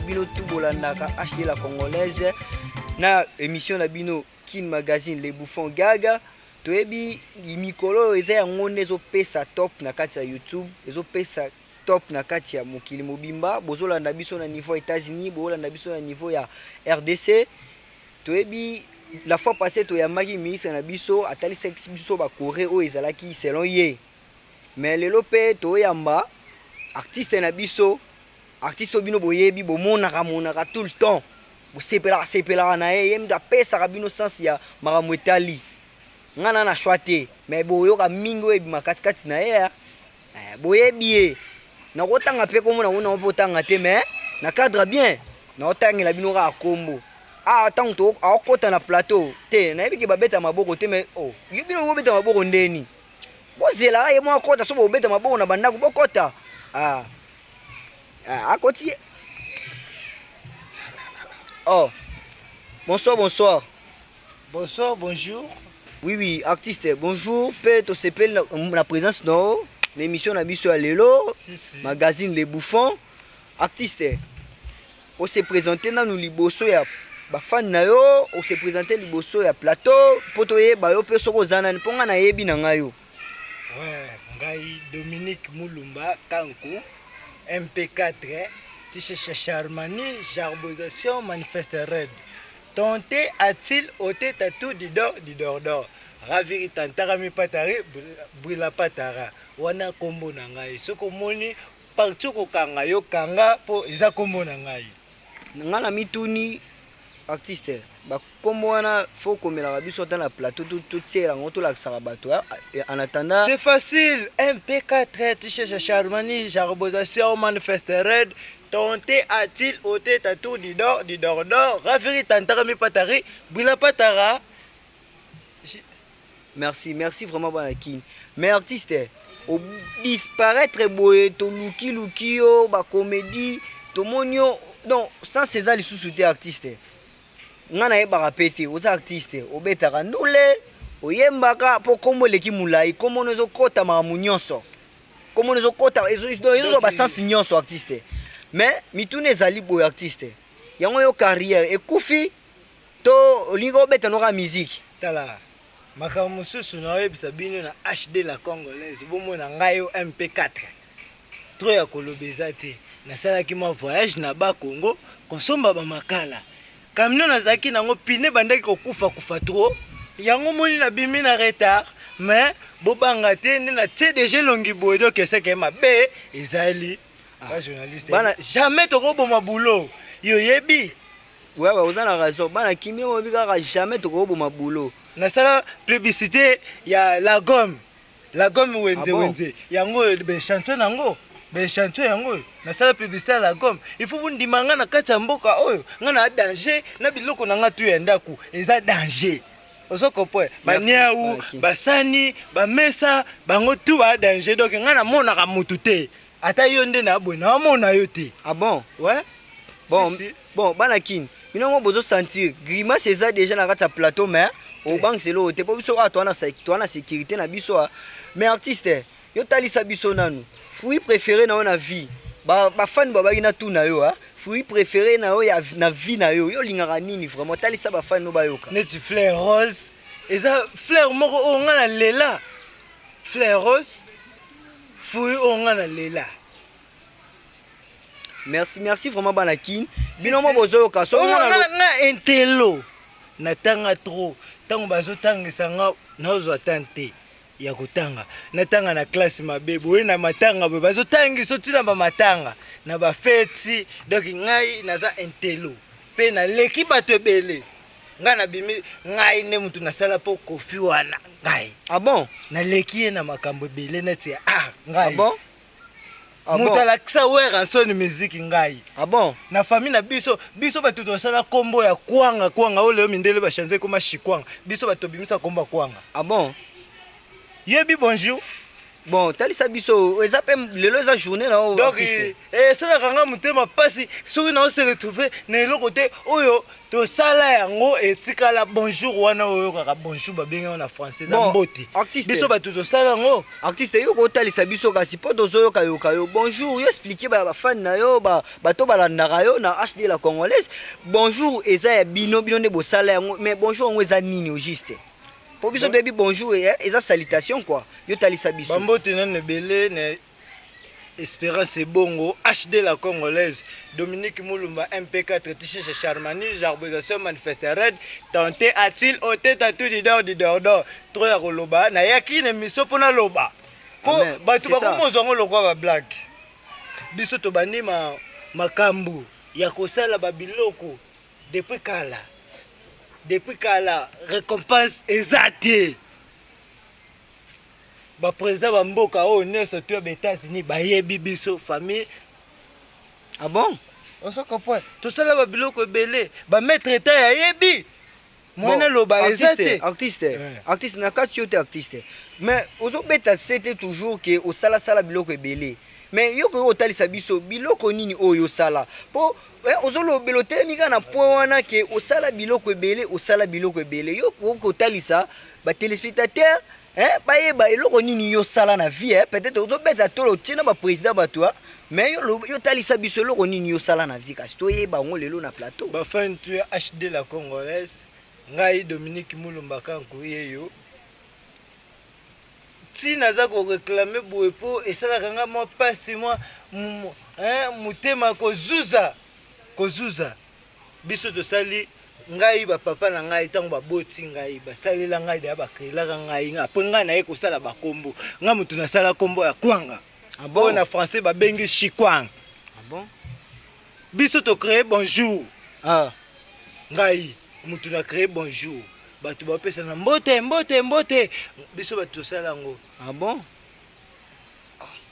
bino tout bolandaka HD la congolaise na émission na bino Kin Magazine Les Bouffons Gaga. Toyebi mikolo eza yango nezo pesa top na kati ya YouTube, ezo pesa top na kati ya mokili mobimba, bozolanda biso na niveau États-Unis, bozolanda biso na niveau ya RDC. Toyebi la fois passée toyamaki ministre na biso atalisa biso ba Corée o ezalaki selon ye. Mais lelo pe toyamba artiste na biso, artiste bino boyebi monaka tout le temps. Sepela na ye mda pesa kabino sens ya makambo etali. Ngana na shwate mais boyoka mingo ebi makati na ye. Boyebi ye. Na kotanga pe komo na wona potanga te mais na cadre bien. Na otangela bino ka kombo. Ah tant to akota na plateau te na yebi ke babeta maboko te mais oh yebino bobeta maboko ndeni. Bozela ye mo akota so bobeta maboko na bandako bokota. Akoti. Oh, bonsoir, bonsoir. Bonsoir, bonjour. Oui, artiste, bonjour. Peut-être s'appelle la présence dans l'émission Nabiso Alelo, magazine Les Bouffons. Artiste, on s'est présenté dans nous liboso ya bafan na yo, on s'est présenté liboso ya plateau, potoye ba yo pe soko zana ponga na yebi na ngayo. Ouais, ngai Dominique Mulumba Kanku, MP4. Tiche Charmani, Jarbosation, Manifeste Red. Tonté a-t-il ôté tatou d'or. Raviri tantarami patari, brilla patara. Wana kombo nangai. Soko moni, partout ko kanga yo kanga po iza kombo nangai. Ngana mituni artiste. Ba kombo wana faut komela rabiso ta na plateau tout tiers ngoto la sarabato. En attendant, c'est facile. MP4 Tiche Charmani, Jarbosation, Manifeste Red. Tonté a-t-il ôté tatou d'or, Raviri tantarami patari, brilla patara. Merci vraiment Banakin. Mais artiste, au disparaître boye to luki yo ba comédie, to monyo non sans César lisusu artiste. Ngana ye ba rapete aux artistes, obetaka ndule, oyembaka po kombo leki mulai, komo nezo kota ma munyonso. Komo nezo kota ezo ba sans nyonso artiste. Mais mitune ezali boy artiste. Yango yo carrière ekufi to olingo beta no ka musique. Tala. Makambo mususu na yebisa bino na HD la congolaise. Bomo na ngai yo MP4. Trop ya kolobeza te. Nasalaki ma voyage na ba Congo kosomba ba makala. Camion nazaki nango pine bandaki kokufa trop. Yango moni na bimi na retard. Mais bobanga te na TDG longi boyo ke se ke mabe ezali. Ba journaliste. Bana jamais to roboma boulot. Yo yebi. Ouais, vous avez raison. Bana kimi mo bika jamais to roboma boulot. Na sala publicité ya la gomme. La gomme wenze. Yango ben chanson nango. Ben chanson yango. Na sala publicité la gomme. Il faut bundimanga na kati ya mboka oyo. Ngana danger na biloko na ngatu ya ndaku. Eza danger. Osoko poe. Baniaou, basani, bamesa, bango tout ba danger. Donc ngana mona ka mutu te. Ata yonde na bona mona yote. Ah bon? Ouais. Bon, bon, Banakin. Minongo bozo sentir grimace eza déjà na kati ya plateau mais au bank c'est lo te po biso a toi na sécurité na biso. Mais artiste, yo talisa biso nanu. Fruit préféré na na vie. Ba fan babaki na tout na yo fruit préféré na yo ya na vie na yo. Yo lingaka nini vraiment talisa ba fan no bayoka. Neti fleur rose. Eza fleur moko o ngana lela. Fleur rose. Fruit o ngana lela. Merci vraiment Banakin. Binomo bozo ka so na entelo. Na tanga trop. Tango bazo tangisa nga nazo tante ya kutanga. Na tanga na classe mabebo we na matanga bazo tangisa tina ba matanga na ba feti. Donc ngai naza entelo. Pe na leki bato ebele. Nga na bimi ngai ne mutu na sala po kofi wana ngai. Ah bon? Na leki na makambo ebele na tia ngai. Ah bon? Mutu alakisa wera son musique ngai. Ah bon? Na famille na biso bato tosala kombo ya kwanga ole mindele ba chanze koma shikwanga. Biso bato bimisa kombo kwanga. Ah bon? Yebi bonjour. Bon, talisa biso, eza pe lelo eza journée na o donc artiste. ça la motema pasi soki na se retrouver na eloko te oyo tosala yango etikala bonjour wana oyo kaka bonjour babengi wana français za mbote biso bato tosala yango artiste yo kotalisa biso kasi po tozoyoka yoka yo bonjour yo expliquer ba fan na yo bato balandaka yo na HD la congolaise bonjour eza ya bino nde bosala yango mais bonjour yango eza nini au juste po biso toyebi bonjour eza salutation quoi yo talisa biso bambote nane ebele na Espérance Bongo, HD la Congolaise, Dominique Moulumba, MP4, Tiché Charmani, Jarbosation Manifeste Red, Tante a-t-il ôté tatou d'or, trop ya koloba, na yaki ne miso pona loba. Po, batu bakumo zongo lokwa ba blague. Biso to bani makambu, ya kosala babiloko, depuis kala, récompense ezate. Ba président ba mboka o nyonso to ba États-Unis ba yebi biso famille. Ah bon? On se comprend. Tout ça là ba biloko belé, ba maître état ya yebi. Mwana loba ezate. Artiste na kati yote artiste. Mais ozo beta c'était toujours que o sala biloko belé. Mais yo ko otalisa biso biloko nini oyo sala. Po ozo lo belote mika na point wana que o sala biloko belé, yo ko otalisa ba téléspectateurs ba eloko nini yo sala na vie peut-être ozo beta tolo tina ba président batwa mais yo talisa biso eloko nini yo sala na vie kasi to yeba ngo lelo na plateau ba fan tu HD la Congolaise ngai Dominique Moulumba kanko yeyo tina za ko réclamer boepo et ça la nga moi passe moi mutema kozuza biso to sali ngai ba papa na ngai tango ba boti ngai ba salela ngai da ba krela ngai nga po ngai na ye ko sala ba kombo nga mutu na sala kombo ya kwanga ah bon na français ba bengi chikwang ah bon biso to créer bonjour ngai mutu na créer bonjour batu ba pesa na mbote biso batu sala ngo ah bon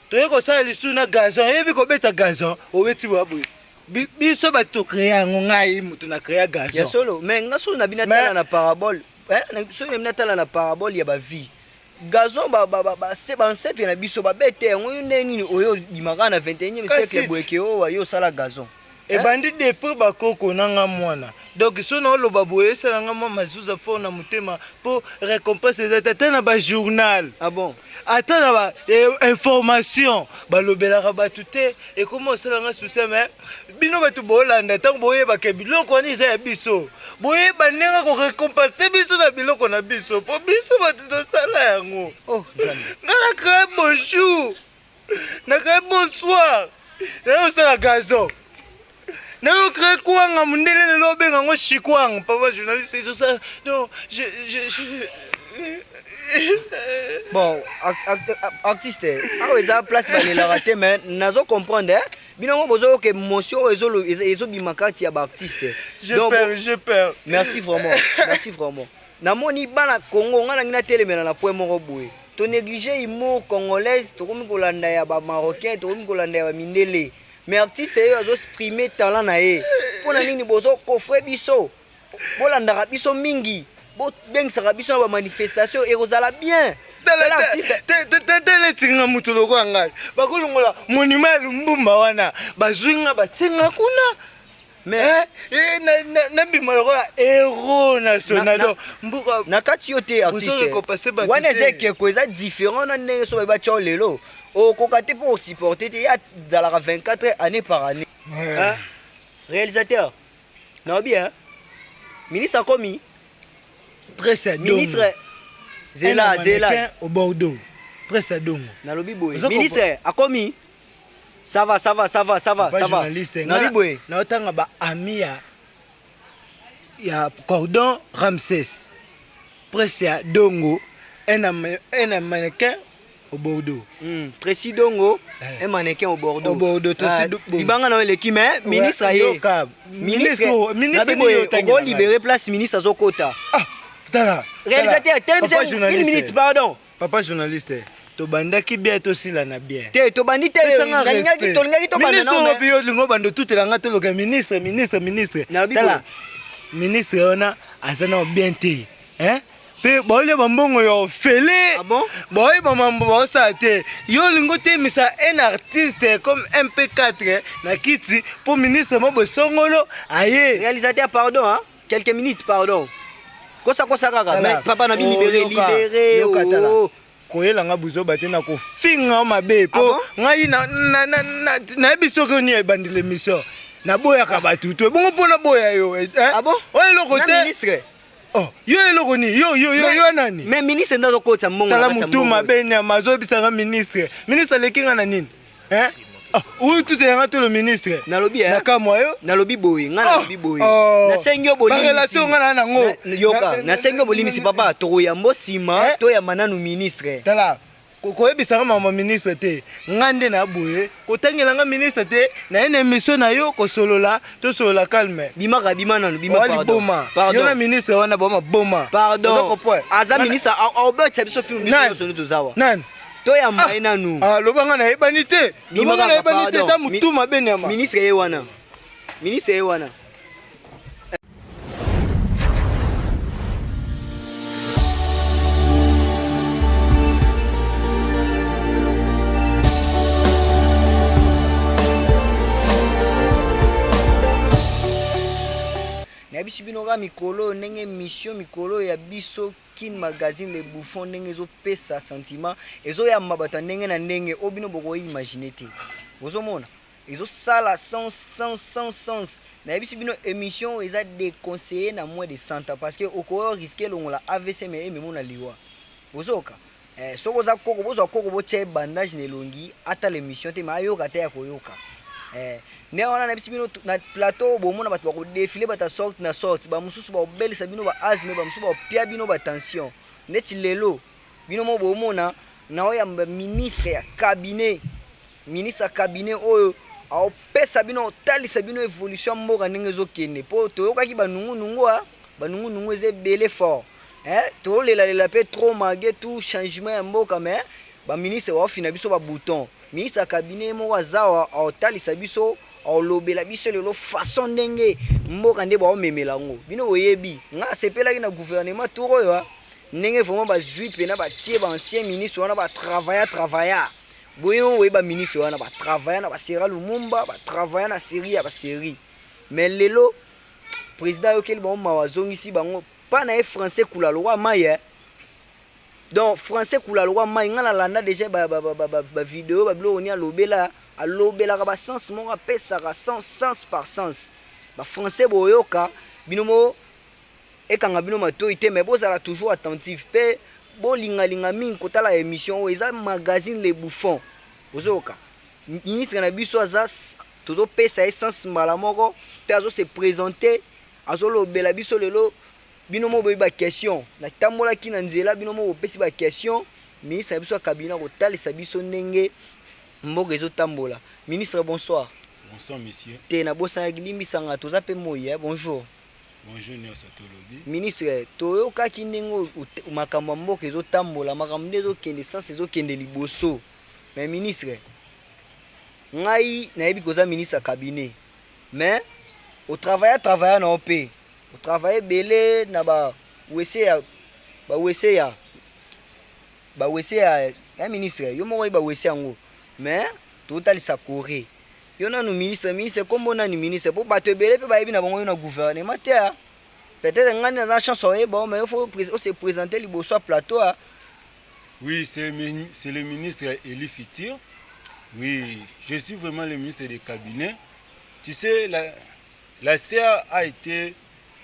to ye ko sala lisu na gazon yebi ko beta gazon o weti babu biso bato créer ngai mutu na créer gazon ya solo mais ngaso na binatala na parabole na biso na binatala na parabole ya ba vie gazon se ba ancêtre na biso ba bete ngoyo nini oyo dimaka na 21e siècle boeke o yo sala gazon e bandi depuis bakoko nanga mwana donc so na lo baboye sala nga mama mazuza fo na mutema po récompense ezata na ba journal ah bon ata na ba information balobelaka batu te et comment osala nga souci mais bino batu bolanda tango boyeba ke biloko ni za ya biso boyeba ndenge ko récompense biso na biloko na biso po biso batu tosala yango oh nzambe na créer bonjour na créer bonsoir na osala gazon na yo créer kwanga mundele lelo benga ngo chikwanga papa journaliste c'est ça non je bon artiste awa eza place balelaka te mais nazo comprendre binango bozo ke motion ezo bimaka ti ya ba artiste je perds merci vraiment namoni bana Congo nga nangina telemela na point moko boye to négliger humour congolaise to komi kolanda ya ba marocain to komi kolanda ya ba mindele mais artiste yo azo exprimer talent na ye pona nini bozo kofre biso bolandaka biso mingi bo bengisaka biso na ba manifestation ekozala bien teletinga mutu loko ya ngai bakolongola monument ya Lumbumba wana bazwinga batinga kuna mais nabima lokola héros national mbuka na kati yo te artiste wana eza ekeko eza différent na ndenge so bayebi atya lelo okoka te mpo osupporte te ya zalaka 24 année par année réalisateur naobi ministre akomi ministre zela au Bordeaux très dongo nalobi boye ministre akomi ça va nalobi boye na otanga ba ami ya Cordon Ramsès presse ya dongo un mannequin au Bordeaux Tracy Dongo un mannequin au Bordeaux libanga na eleki mais ministre aye ministre on libérer place ministre azokota réalisateur une minute pardon papa journaliste to bandaki bien to sila na bien te to bandi te ngaki to banda na ministre bio lingo bando tutela nga to loka ministre tala ministre ona azana bien te pe baolia bambongo yo fele. Ah bon? Boy mamambo baosa te. Yo lingo te misa un artiste comme MP4 na kiti pour ministre mabo songolo aye. Réalisateur, pardon, hein? Quelques minutes, pardon. Kosa kaka, mais papa n'a libéré. Oh. Koyela nga buzo bate na ko finga mabe po ngai na biso ko ni ebandile mission na boya ka batutu bongo pona boya yo ah bon oye loko te ministre oh yo eloko ni yo nani mais ministre ndazo kota mongo tala mutu mabe ni amazo bisanga ministre lekinga na nini oui, tout est rentré le ministre. Nalobi na kamoyo nalobi boy nga nalobi boy na sengyo bolimi relation nga na ngo yoka na sengyo bolimi si papa to yambo sima to ya mananu ministre tala ko ebisanga mama ministre te ngande na boye ko tangela nga ministre te na une émission na yo ko solola to solola calme bimaka bimananu pardon yo na ministre wana boma boma pardon aza ministre Albert biso film biso sonu tozawa nan to ya maina nu lobanga na ebani te lobanga na ebani te ta mutu mabene ama ministre ye wana na biso bino ka mikolo ndenge mission mikolo ya biso Kin Magazine Les Bouffons ndenge zo pesa sentiment ezo ya mabata ndenge na ndenge obino boko imaginer te bozomona ezo sala sans na biso bino émission eza déconseillé na moins de 100 ans parce que oko risquer longola AVC mais mona liwa bozoka soko za koko bozo koko boche bandage ne longi ata l'émission te ma yoka te ya koyoka ne wana na bisibino na plateau bomona bato bako défiler bata sorte na sorte ba mususu ba obelisa bino ba azme ba mususu ba pia bino ba tension neti lelo bino mo bomona na oya ministre ya cabinet oyo a pesa bino talisa bino évolution mboka ndenge ezokende po toyokaki banungu ezebele fort to lela pe trop magé tout changement ya mboka mais ba ministre wa fina biso ba bouton ministre ya cabinet moko azawa aotalisa biso aolobela biso lelo façon ndenge mboka nde baomemela ngo bino boyebi nga sepelaki na gouvernement tour oyo ndenge vraiment bazwi pena batie ba ancien ministre wana batravailla boyo oyeba ministre wana batravailla na basera lumumba batravailla na série ya basérie mais lelo président yokeli bango wazongisi bango pa na ye français kula lwa maye donc français kula lwa mai ngana landa déjà ba vidéo ba bilo oni alobela ka ba sens mo ka pesa ka sens par sens ba français boyoka binomo ekanga bino matoi te mais bozala toujours attentif pe bolinga mingi kotala émission eza magazine Les Bouffons bozoka ministre na biso aza tozo pesa essence mbala moko pe azo se présenter azo lobela biso lelo binomo boyeba question na tambola ki na nzela binomo bopesi ba question ministre biso kabina ko talisa biso ndenge mboka ezo tambola ministre bonsoir monsieur te na bosa limbisa nga toza pe moye bonjour nyonso tolobi ministre toyokaki ndenge makambo mboka ezo tambola makambo nde ezokende sans ezokende liboso mais ministre ngai nayebi koza ministre cabinet mais au travail na opé au travail belé na ba wese ya ministre yo moko ba wese yango mais totalisa Corée yo nanu ministre kombo nani ministre po bato ebele pe bayebi na bango yo na gouvernement te peut-être ngani na chance oye bon mais il faut se présenter liboso plateau oui c'est le ministre Eli Fitir. Oui, je suis vraiment le ministre du cabinet. Tu sais, la CA a été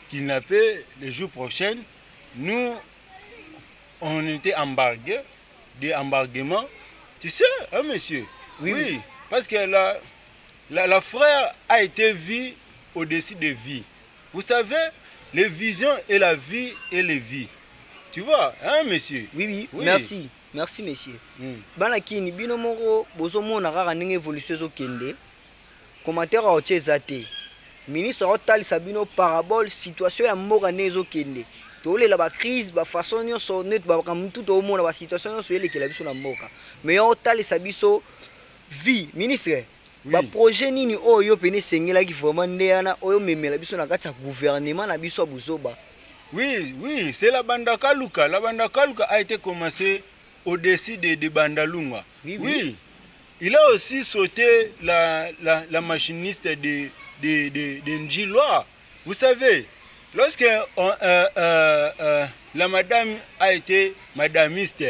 kidnappée le jour prochain. Nous, on était embarqués, des embarquements. Tu sais, hein, monsieur? Oui. Parce que la frère a été vie au-dessus de vie. Vous savez, les visions et la vie et les vies. Tu vois, hein, monsieur? Oui. Merci, monsieur. Bana kini bino moko bozomona kaka ndenge évolution ezokende. Commentaire a otezate. Ministre otalisa bino parabole situation ya mboka ndenge ezokende. Tolela ba crise ba façon nyonso net ba kamutu to omona ba situation nyonso elekela biso na mboka. Mais otalisa biso vie ministre. Ba projet nini oyo pene sengela ki vraiment ndeyana oyo memela biso na kati ya gouvernement na biso buzoba. Oui, oui, c'est la Bandakaluka. La Bandakaluka a été commencée au-dessus de Bandalunga. Oui, oui. Oui. Il a aussi sauté la machiniste de Njiloa. Vous savez, lorsque la madame a été madamiste,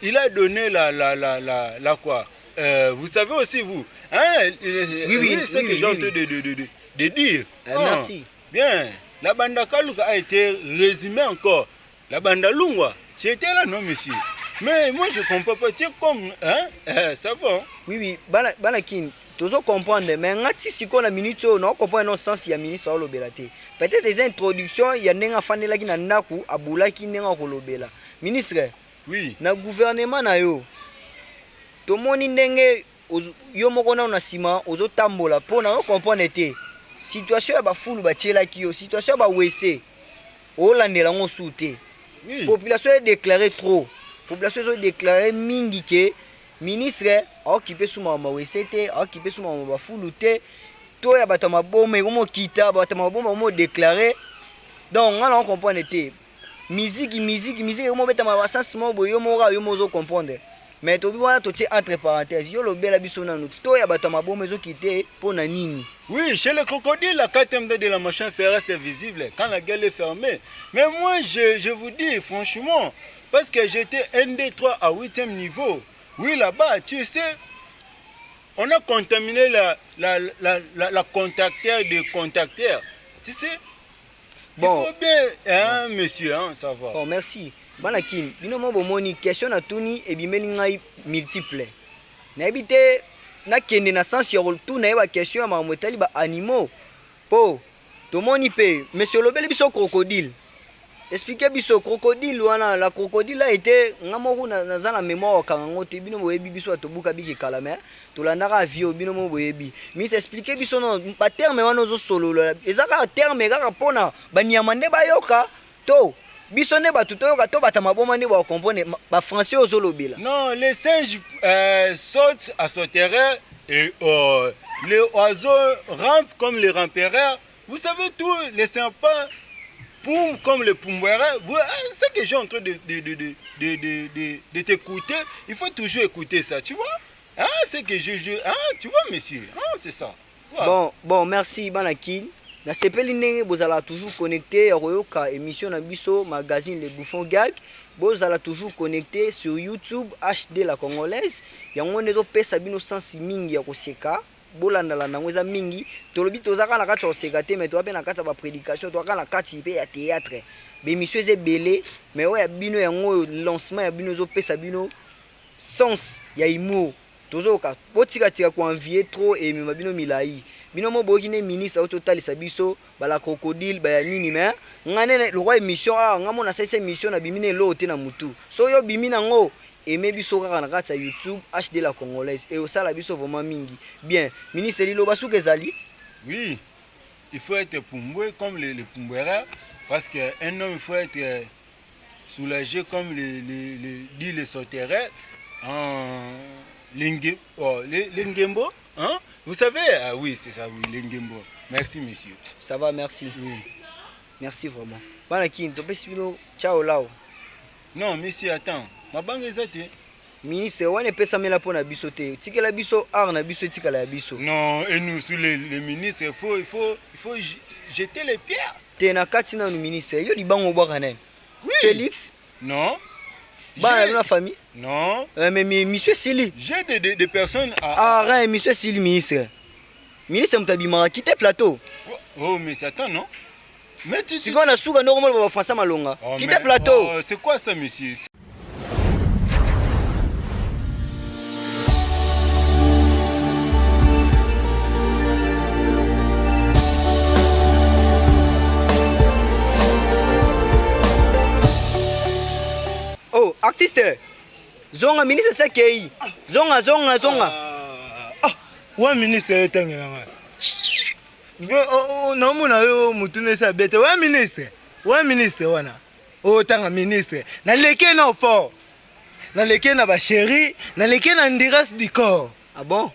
il a donné la quoi vous savez aussi, vous. Hein, Oui, c'est que j'ai en train de dire. Merci. Bien. La Bandakaluka a été résumée encore. La Bandalungwa, c'était là, non, monsieur? Mais moi, je ne comprends pas. Tu es comme. Hein? Ça va. Hein? Oui, Banakin, tu dois comprendre. Mais si on a une minute, on comprend le sens il y a ministre Olobelate. Peut-être des introductions, il y a un fan qui n'a naku, aboula qui n'a pas Olobela. Ministre, oui. Na gouvernement na yo. To moni ndenge yo moko na sima ozo tambola po na comprendre te. Situation ya ba fulu ba tiela ki yo, situation ba wese. O landela ngo soute. Oui. Population est déclarée trop. Population est déclarée mingi ke ministre occupé suma ma wese te, occupé suma ba fulu te. To ya bata maboma ngomo kita bata maboma mo déclarer. Donc on comprendre te. Musique mo beta ma sens mo boyo mo ra yo mo zo comprendre. Mais to bi wana to tie entre parenthèses yo lo bela biso nanu to ya bata maboma zo quitter pour na nini. Oui, chez le crocodile, la 4e de la machine fait reste visible quand la gueule est fermée. Mais moi, je vous dis franchement, parce que j'étais ND3 à 8e niveau. Oui, là-bas, tu sais, on a contaminé la contacteur de contacteur. Tu sais, bon. Il faut bien, hein, monsieur, hein, ça va. Bon, merci. Banakin, bino mo bomoni question na tuni e bimeli ngai multiple. Na ebite na kende na sens ya tout na ba question ya mamotali ba animaux. Po, to moni pe, monsieur Lobele biso crocodile. Expliquez biso crocodile wana, la crocodile a été ngamoku na za la mémoire kango te bino boyebi biso to buka biki kalame. To landaka avio bino mo boyebi. Mais expliquez biso non ba terme wana zo solo. Ezaka terme kaka pona ba niamande ba yoka to bisone ba tuto yoka to bata maboma ni ba comprendre ba français ozolobela. Non, les singes sautent à son terrain et les oiseaux rampent comme les ramperaires. Vous savez tout, les serpents poum comme les poumouères. C'est que j'ai en train de t'écouter. Il faut toujours écouter ça, tu vois? Hein, c'est que tu vois, monsieur? Hein, c'est ça. Voilà. Bon, merci, Banakin. Na sepeli ndenge bozala toujours connecté royoka émission na biso magazine Les Bouffons Gag bozala toujours connecté sur YouTube HD la Congolaise yango nezo pesa bino sensi mingi ya koseka bolandala nango eza mingi tolobi tozaka na kati oseka te mais to pe na kati ba prédication to na kati pe ya théâtre be émission eze belé mais oya bino yango lancement ya bino zo pesa bino sens ya imo tozoka botika tika ko envier trop et mabino milai bino mo bokine ministre total sabiso bala crocodile ba nini mais ngane le roi émission ngamo na sese émission na bimine lote na mutu so yo bimina ngo aimé biso kaka na kati ya YouTube HD la Congolaise et osala biso vraiment mingi bien ministre lilo basuka ezali. Oui, il faut être pumbwe comme les pumbwera parce que un homme il faut être soulagé comme les sauterelles en Lengembo, hein? Vous savez? Ah oui, c'est ça, oui, Lengembo. Merci, monsieur. Ça va, merci. Oui. Merci vraiment. Banakin, tu peux suivre ciao là. Non, monsieur, attends. Ma banque est zate. Ministre, on est pesa mela pour na biso te. Tikela biso ar na biso tikala ya biso. Non, et nous sur les ministres, il faut jeter les pierres. Te na kati na ministre, yo li bango bwa kanen. Oui. Félix? Non. Bah, la famille? Non. Mais monsieur Sili. J'ai des personnes à... Ah, monsieur Sili, ministre. Ministre, m'tabimara, quittez plateau. Oh, mais c'est attends, non? Mais tu sais... Si on a souga normal, on va faire ça malonga. Quittez plateau. Oh, c'est quoi ça, monsieur? Oh, artiste. Zonga ministre sekei. Zonga. Wa ministre etange nga. Na muna yo mutune sa bete wa ministre wana. O tanga ministre. Na leke na fort. Na leke na ba chéri, na leke na ndiras du corps. Ah bon?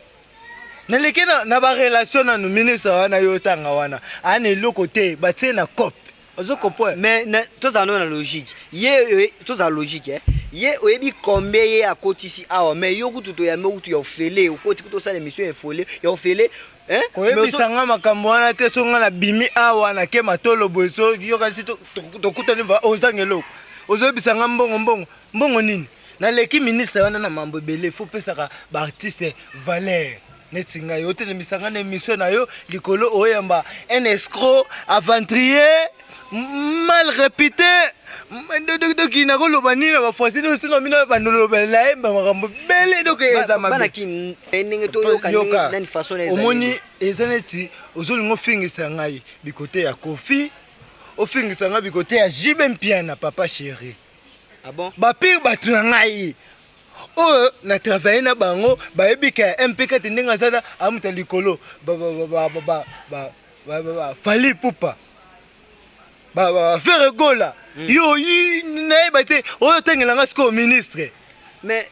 Na leke na ba relation na no ministre wana yo tanga wana. Ane loko te ba tie na cop. ozokopwa mais tozala na logique ye tozala logique ye oyebi combien ye akotisi awa mais yo kutu toyambe kutu ya ofele okoti kutu osala émission ya ofele koyebisanga makambo wana te so nga na bimi awa nake matolo boye so yokasi tokutani ozanga eloko ozoyebisanga mbongo nini naleki ministre wana na mambo ebele fo pesaka baartiste valeur neti ngai otelemisanga na émission na yo likolo oyamba un escroc aventurier mal réputé doki nakoloba nini na bafrasi osino bino bandolobela yemba makambo bele doki eza mabe ndenge toyoka nani façon eza omoni eza neti ozolinga ofingisa ngai bikote ya Kofi ofingisa ngai bikote ya Jibe Mpiana papa chéri bapire bato na ngai oyo na travaille na bango bayebika MPK te ndenge azana amuta likolo Fally Ipupa faire gola yo nayeba te oyo otangelanga sikoyo ministre mais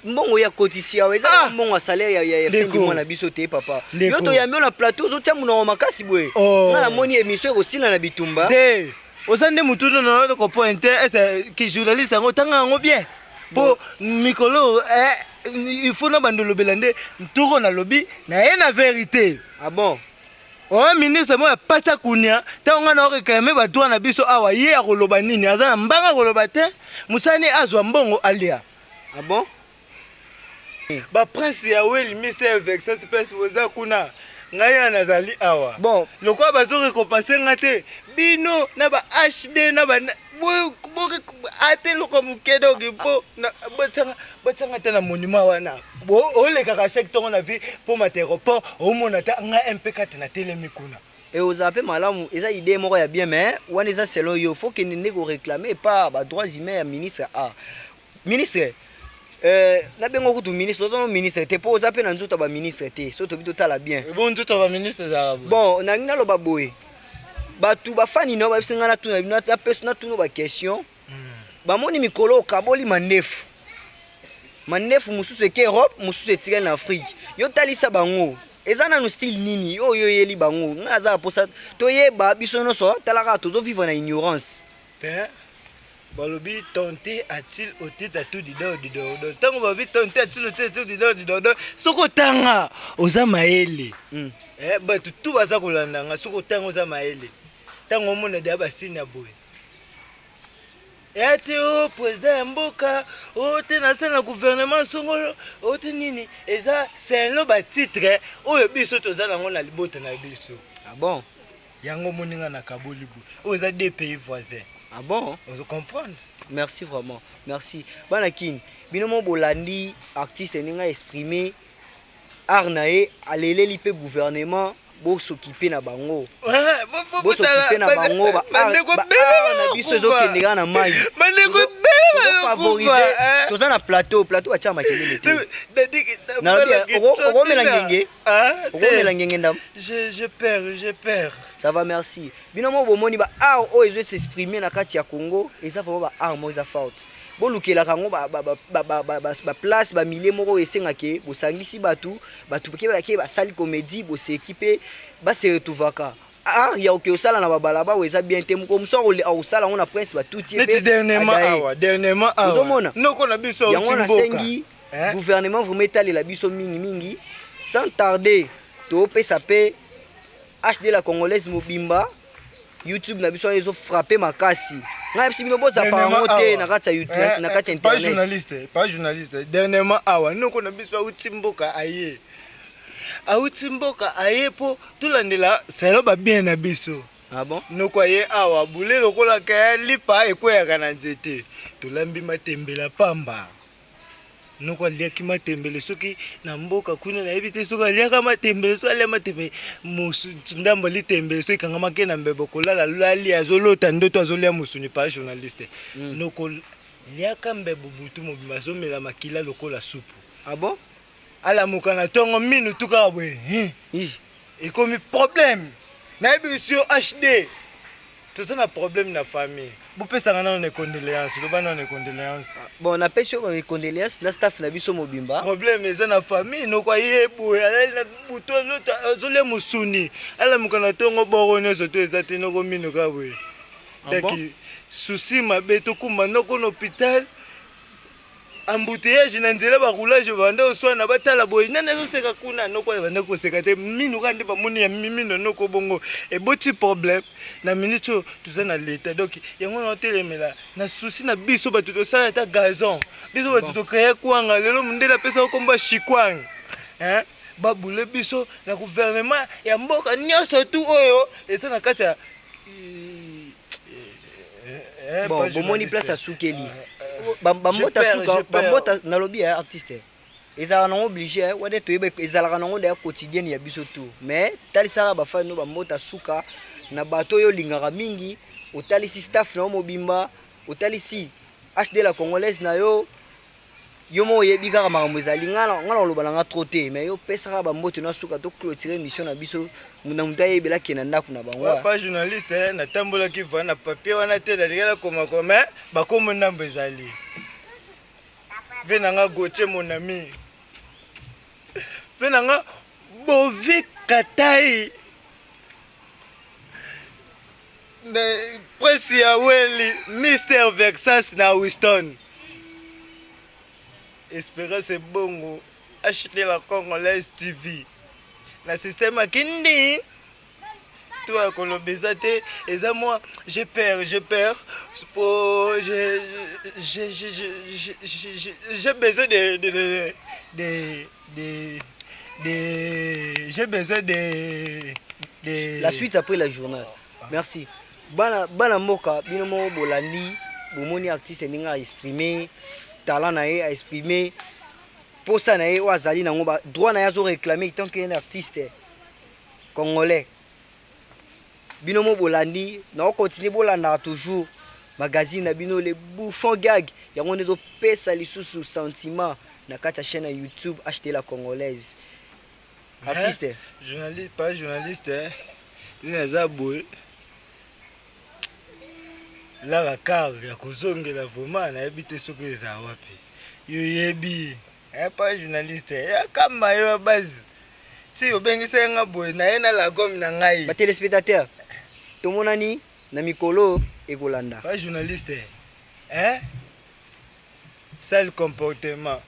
mbongo ya kotisi awa eza mbongo ya salaire ya fin du mois na biso te papa yo toyambi na plateau ozotia munoko makasi boye nga namoni émission ekosila na bitumba te oza nde mutu nono kopointe ese ki journaliste yango otanga yango bien mpo mikolo il faut na bandolobela nde ntoko nalobi na ye na vérité oyo ministre mo ya pata kunia ntango nga na oreklame badroit na biso awa ye akoloba nini aza na mbanga akoloba te mosani azwa mbongo alia baprince ya weli mr vexas pese oza kuna ngai ya nazali awa lokola bazorekompense nga te bino na ba hd na ba ate loko mokedoki mpo botanga te na monument wana olekaka chaque ntongo na vie mpo materoport omona ta nga MPK te na telemi kuna ozala mpe malamu eza idée moko ya bien mais wana eza selon yo faut kende nde koréclame pa badroits humains ya ministre ministre nabengo kutu ministre ozano ministre te mpo oza mpe na nzoto ya baministre te so tobi totala bien nzoto ya baministre ezala bon nalingi naloba boye bato bafani nao babisi nga natuna bino napeso natuna baquestion bamoni mikolo okaboli mandefu mosusu eke Europe mosusu etikali na Afrique yo talisa bango eza nanu style nini oyo yeli bango nga aza posa toyeba biso nyonso talaka tozovivre na ignorance te balobi tonté a-t-il au titre à tout dido ntango balobi tonté a-t-il au titre à tout dido soko tanga oza mayele bato tu baza kolandanga soko tanga oza mayele ntango omona deya basini ya boye ete o président ya mboka o te na sala na gouvernement songolo o te nini eza selo batitre oyo biso toza nango na libota na biso yango moninga na kaboli boye oyo eza deux pays voisins ozo comprendre merci vraiment merci bana kini bino mo bolandi artiste ndinga exprimer art na ye aleleli mpe gouvernement bosokipe na bango bosokipe na bango na biso ezokendeka na mai favoriser toza na plateau batia makelele te okomela ngenge ndam je perds ça va merci bino mo bomoni ba art oyo ezo s'exprimer na kati ya Congo eza vraiment ba art mo eza forte bolukelaka yango baplace bamilie moko oyo esengaki bosangisi bato ke basali comédie bosekipe baseretuvaka ya oke osala na babalaba oyo eza bien te moko mosu akosala yango na prince batuti dernièrement ozomona noko na biso yango nasengi gouvernement vraiment etalela biso mingi sans tarder topesa mpe HD la Congolaise mobimba YouTube na biso ezo frapper makasi nga bisi bino boza parango te na kati ya YouTube na kati ya internet pas journaliste dernièrement awa noko na biso utimboka aye po tolandela selo ba bien na biso noko aye awa bule lokola ka lipa ekweyaka na nzete tolambi matembela pamba noko aliaki matembele soki na mboka kuna na yebi te soki aliaka matembele so alia matembele musu ndambo litembele so ikangamaki na mbebo kolala lali azolota ndoto azolia musuni pa journaliste noko liaka mbebo butu mobima azomela makila lokola supu alamuka na ntongo minu tukaka boye ekomi problème nayebi sio HD toza na problème na famille bopesanga nano ne condoléance loba nano ne condoléance napesi yo ba condoléance na staff na biso mobimba problème eza na famille noko aye boye alali na butu azolia musuni alamuka na ntongo boro nyonso to eza te noko minuka boye daki souci mabe tokuma noko na hôpital embouteillage na nzela baroulage banda oswana batala boye nani azoseka kuna noko banda koseka te minuka nde bamoni ya mimino noko bongo eboti problème na minute oyo toza na leta donc yango na otelemela na souci na biso bato tosala ata gazon biso bato tokrea kwanga lelo mondele apesa okomba shikwanga babule biso na gouvernement ya mboka nyonso tu oyo eza na kati ya bon bomoni place asukeli bambota suka bambota nalobi ya artiste ezalaka nango obligé wade toyeba ezalaka nango daya quotidienne ya biso tu mais talisaka bafani no bambota suka na bato oyo olingaka mingi otalisi staff na yo mobimba otalisi HD la congolaise na yo yo mo oyebi kaka makambo ezali nga na oloba nanga trop te mais yo opesaka bambote na suka toclotire émission na biso na moto ayebelaki na ndako na bango pas journaliste natambolaki va na papier wana te nalikala komako mais bakomo ndambo ezali ve nanga Gauthier mon ami ve nanga Bovi Katai Presi ya Weli Mr. Vexas na Winston Espérance bongo acheter la Congolaise TV na système kindi toi kolobeza te eza moi j'ai peur pour j'ai besoin j'ai besoin de la suite après la journal. Merci. Bana moka bino mo bolandi bomoni artiste ninga exprimer talent na ye a exprimer posa na ye wazali nango ba droit na yazo réclamer tant qu'un artiste congolais. Bino mo bolandi na continuer bolanda toujours magazine na bino les bouffons gag yango nezo pesa lisusu sentiment na kati ya chaîne ya YouTube HD la congolaise. Artiste journaliste pas journaliste il naza boy la car ya kozongela vraiment na yebi te soki eza wapi yo yebi pas journaliste ya kama yo base ti obengisa nga boy na yena la gomme na ngai ba téléspectateur tomonani na mikolo ekolanda pas journaliste sale comportement